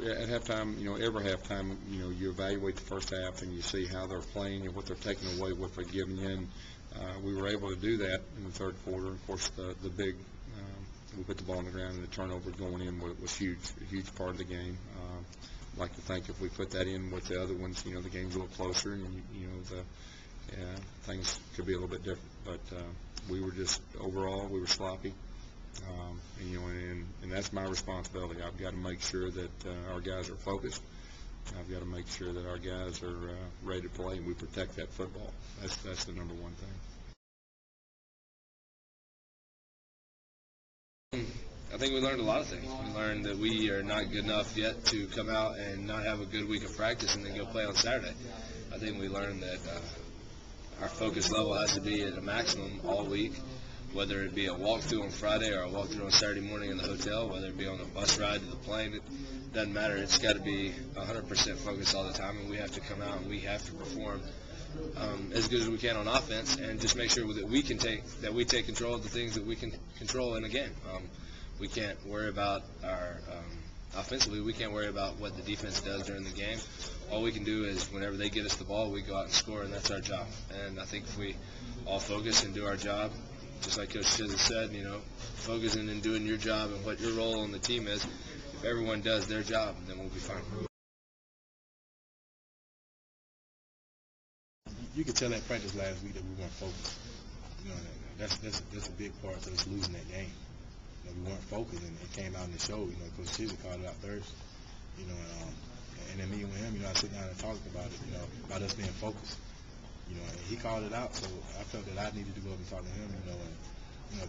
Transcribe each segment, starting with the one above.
at halftime, every halftime, you evaluate the first half and you see how they're playing and what they're taking away, what they're giving in. We were able to do that in the third quarter. Of course, the big, we put the ball on the ground and the turnover going in was huge, a huge part of the game. I'd like to think if we put that in with the other ones, the game's a little closer and, things could be a little bit different. But we were just, overall, we were sloppy. And that's my responsibility. I've got to make sure that our guys are focused. I've got to make sure that our guys are ready to play and we protect that football. That's the number one thing. I think we learned a lot of things. We learned that we are not good enough yet to come out and not have a good week of practice and then go play on Saturday. I think we learned that our focus level has to be at a maximum all week, whether it be a walkthrough on Friday or a walkthrough on Saturday morning in the hotel, whether it be on the bus ride to the plane. It doesn't matter. It's got to be 100% focused all the time, and we have to come out and we have to perform as good as we can on offense, and just make sure that we take control of the things that we can control in a game. We can't worry about our offensively. We can't worry about what the defense does during the game. All we can do is whenever they get us the ball, we go out and score, and that's our job. And I think if we all focus and do our job, just like Coach Chisholm said, focusing and doing your job and what your role on the team is, if everyone does their job, then we'll be fine. You could tell at practice last week that we weren't focused. That's a big part of us losing that game. We weren't focused, and it came out in the show. Coach Chisholm called it out Thursday. And then me and him, I sit down and talked about it. About us being focused. And he called it out, so I felt that I needed to go up and talk to him. And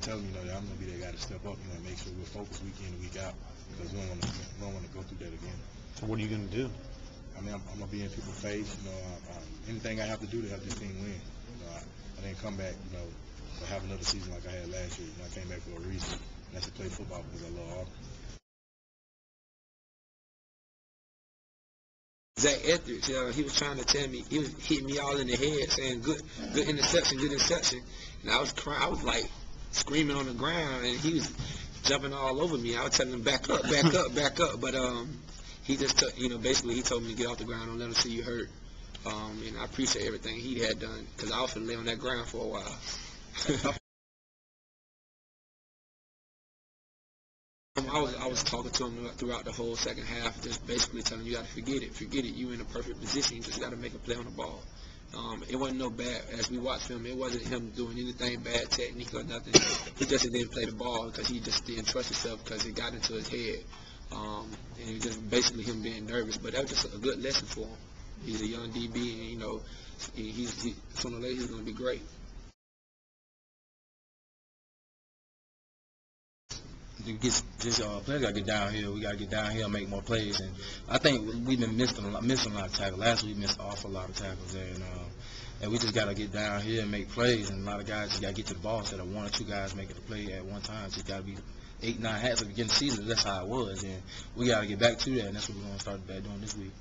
tell him, that I'm gonna be that guy to step up. And make sure we're focused week in and week out, because we don't want to go through that again. So what are you gonna do? I mean, I'm gonna be in people's face. Anything I have to do to help this team win. I didn't come back, to have another season like I had last year. I came back for a reason. And that's to play football because I love Auburn. Zach Etheridge, he was trying to tell me, he was hitting me all in the head, saying good interception, good interception. And I was crying, I was like screaming on the ground, and he was jumping all over me. I was telling him back up, back up, back up. But he just, basically he told me to get off the ground, don't let him see you hurt. And I appreciate everything he had done, because I was going to lay on that ground for a while. I was talking to him throughout the whole second half, just basically telling him, you got to forget it. You in a perfect position. You just got to make a play on the ball. It wasn't no bad, as we watched him, it wasn't him doing anything bad technique or nothing. He just didn't play the ball because he just didn't trust himself because it got into his head. And it was just basically him being nervous. But that was just a good lesson for him. He's a young DB, and, sooner or later he's going to be great. Players got to get downhill. We got to get downhill and make more plays. And I think we've been missing a lot of tackles. Last week we missed an awful lot of tackles there. And we just got to get downhill and make plays. And a lot of guys just got to get to the ball instead of one or two guys making the play at one time. It's just got to be 8, 9 hats at the beginning of the season. That's how it was. And we got to get back to that. And that's what we're going to start back doing this week.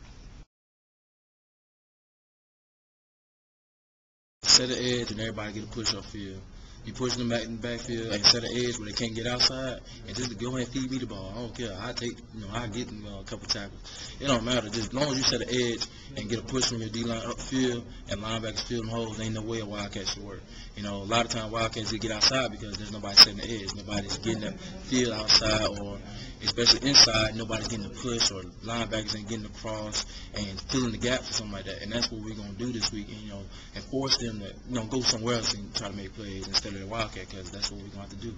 Set the edge and everybody get a push-up field. You push them back in the backfield and set an edge where they can't get outside, and just go ahead and feed me the ball. I don't care. I take, I get a couple tackles. It don't matter. Just as long as you set an edge and get a push from your D-line upfield and linebackers fill them holes, ain't no way a Wildcat should work. A lot of times Wildcats just get outside because there's nobody setting the edge. Nobody's getting that field outside, or especially inside, nobody's getting the push, or linebackers ain't getting across and filling the gaps or something like that. And that's what we're going to do this week, and force them to, go somewhere else and try to make plays instead of the Wildcat, because that's what we're going to have to do.